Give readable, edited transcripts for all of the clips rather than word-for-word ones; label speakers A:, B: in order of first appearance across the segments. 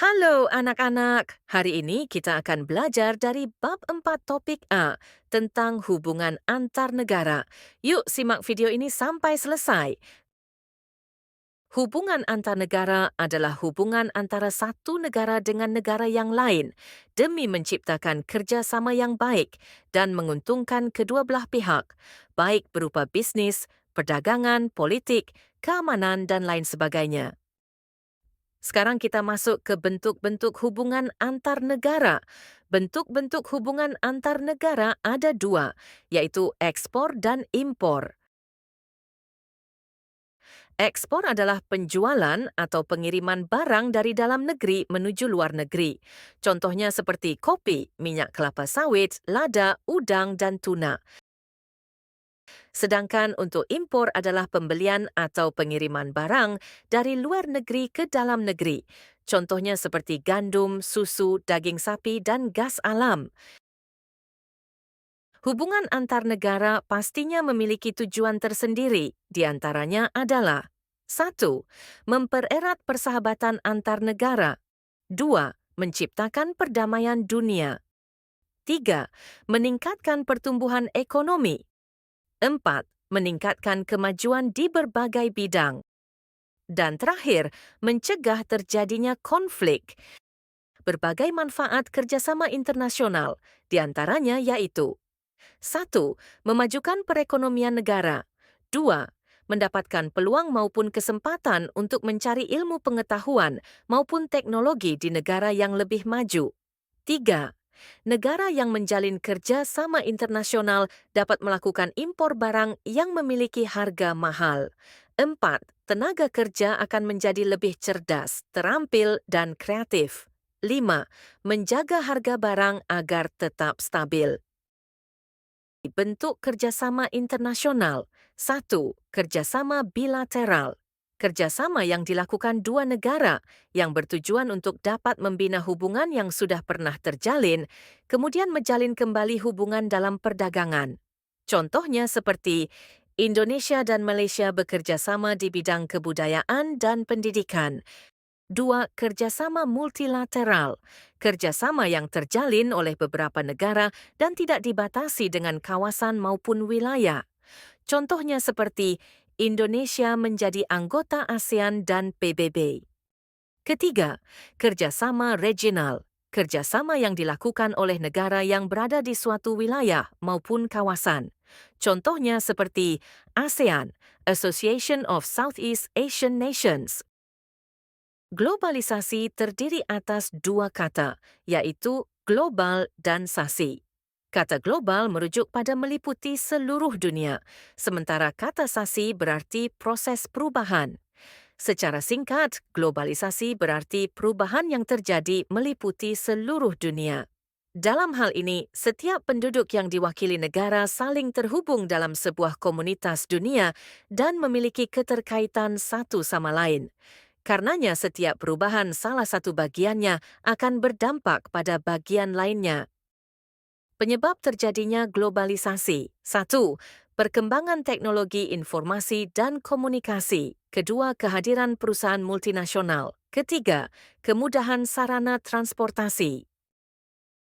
A: Halo anak-anak, hari ini kita akan belajar dari bab 4 topik A tentang hubungan antar negara. Yuk simak video ini sampai selesai. Hubungan antar negara adalah hubungan antara satu negara dengan negara yang lain demi menciptakan kerjasama yang baik dan menguntungkan kedua belah pihak, baik berupa bisnis, perdagangan, politik, keamanan, dan lain sebagainya. Sekarang kita masuk ke bentuk-bentuk hubungan antar negara. Bentuk-bentuk hubungan antar negara ada dua, yaitu ekspor dan impor. Ekspor adalah penjualan atau pengiriman barang dari dalam negeri menuju luar negeri. Contohnya seperti kopi, minyak kelapa sawit, lada, udang, dan tuna. Sedangkan untuk impor adalah pembelian atau pengiriman barang dari luar negeri ke dalam negeri. Contohnya seperti gandum, susu, daging sapi, dan gas alam. Hubungan antar negara pastinya memiliki tujuan tersendiri, di antaranya adalah 1. Mempererat persahabatan antar negara. 2. Menciptakan perdamaian dunia. 3. Meningkatkan pertumbuhan ekonomi. 4. Meningkatkan kemajuan di berbagai bidang. Dan terakhir, mencegah terjadinya konflik. Berbagai manfaat kerjasama internasional, di antaranya yaitu 1. Memajukan perekonomian negara. 2. Mendapatkan peluang maupun kesempatan untuk mencari ilmu pengetahuan maupun teknologi di negara yang lebih maju. 3. Negara yang menjalin kerja sama internasional dapat melakukan impor barang yang memiliki harga mahal. 4. Tenaga kerja akan menjadi lebih cerdas, terampil, dan kreatif. 5. Menjaga harga barang agar tetap stabil. Bentuk kerjasama internasional. 1. Kerjasama bilateral. Kerjasama yang dilakukan dua negara yang bertujuan untuk dapat membina hubungan yang sudah pernah terjalin, kemudian menjalin kembali hubungan dalam perdagangan. Contohnya seperti Indonesia dan Malaysia bekerja sama di bidang kebudayaan dan pendidikan. 2. Kerjasama multilateral. Kerjasama yang terjalin oleh beberapa negara dan tidak dibatasi dengan kawasan maupun wilayah. Contohnya seperti Indonesia menjadi anggota ASEAN dan PBB. Ketiga, kerjasama regional. Kerjasama yang dilakukan oleh negara yang berada di suatu wilayah maupun kawasan. Contohnya seperti ASEAN, Association of Southeast Asian Nations. Globalisasi terdiri atas dua kata, yaitu global dan sasi. Kata global merujuk pada meliputi seluruh dunia, sementara kata sasi berarti proses perubahan. Secara singkat, globalisasi berarti perubahan yang terjadi meliputi seluruh dunia. Dalam hal ini, setiap penduduk yang diwakili negara saling terhubung dalam sebuah komunitas dunia dan memiliki keterkaitan satu sama lain. Karenanya setiap perubahan salah satu bagiannya akan berdampak pada bagian lainnya. Penyebab terjadinya globalisasi. 1. Perkembangan teknologi informasi dan komunikasi. Kedua, kehadiran perusahaan multinasional. Ketiga, kemudahan sarana transportasi.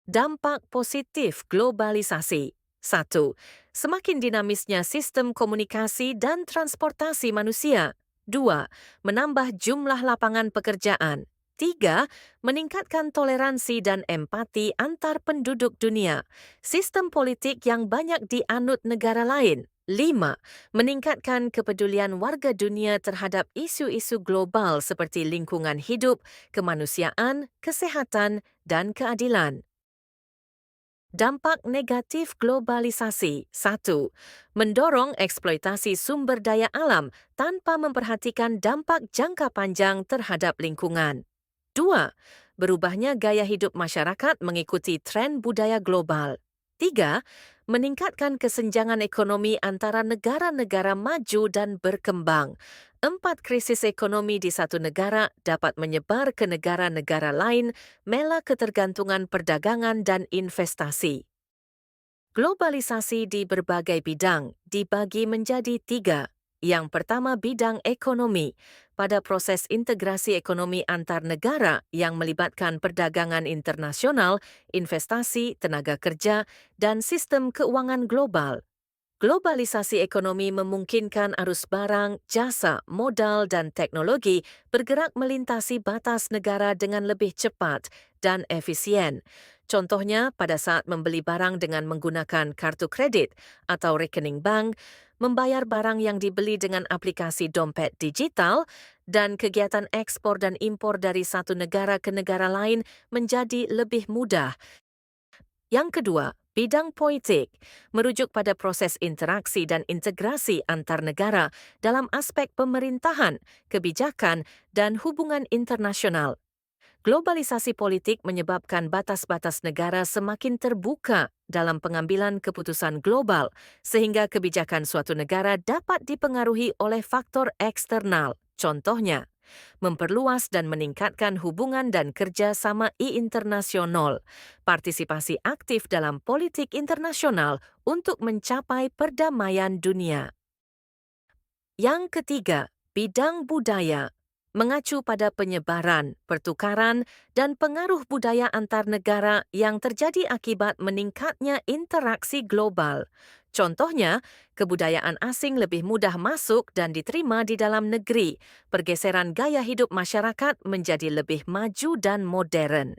A: Dampak positif globalisasi. 1. Semakin dinamisnya sistem komunikasi dan transportasi manusia. 2. Menambah jumlah lapangan pekerjaan. 3. Meningkatkan toleransi dan empati antar penduduk dunia. Sistem politik yang banyak dianut negara lain. 5. Meningkatkan kepedulian warga dunia terhadap isu-isu global seperti lingkungan hidup, kemanusiaan, kesehatan, dan keadilan. Dampak negatif globalisasi. 1. Mendorong eksploitasi sumber daya alam tanpa memperhatikan dampak jangka panjang terhadap lingkungan. 2. Berubahnya gaya hidup masyarakat mengikuti tren budaya global. 3. Meningkatkan kesenjangan ekonomi antara negara-negara maju dan berkembang. 4. Krisis ekonomi di satu negara dapat menyebar ke negara-negara lain, mela ketergantungan perdagangan dan investasi. Globalisasi di berbagai bidang dibagi menjadi 3. Yang pertama, bidang ekonomi. Pada proses integrasi ekonomi antar negara yang melibatkan perdagangan internasional, investasi, tenaga kerja, dan sistem keuangan global. Globalisasi ekonomi memungkinkan arus barang, jasa, modal, dan teknologi bergerak melintasi batas negara dengan lebih cepat dan efisien. Contohnya, pada saat membeli barang dengan menggunakan kartu kredit atau rekening bank, membayar barang yang dibeli dengan aplikasi dompet digital, dan kegiatan ekspor dan impor dari satu negara ke negara lain menjadi lebih mudah. Yang kedua, bidang politik, merujuk pada proses interaksi dan integrasi antar negara dalam aspek pemerintahan, kebijakan, dan hubungan internasional. Globalisasi politik menyebabkan batas-batas negara semakin terbuka dalam pengambilan keputusan global, sehingga kebijakan suatu negara dapat dipengaruhi oleh faktor eksternal. Contohnya, memperluas dan meningkatkan hubungan dan kerja sama internasional, partisipasi aktif dalam politik internasional untuk mencapai perdamaian dunia. Yang ketiga, bidang budaya, mengacu pada penyebaran, pertukaran, dan pengaruh budaya antar negara yang terjadi akibat meningkatnya interaksi global. Contohnya, kebudayaan asing lebih mudah masuk dan diterima di dalam negeri. Pergeseran gaya hidup masyarakat menjadi lebih maju dan modern.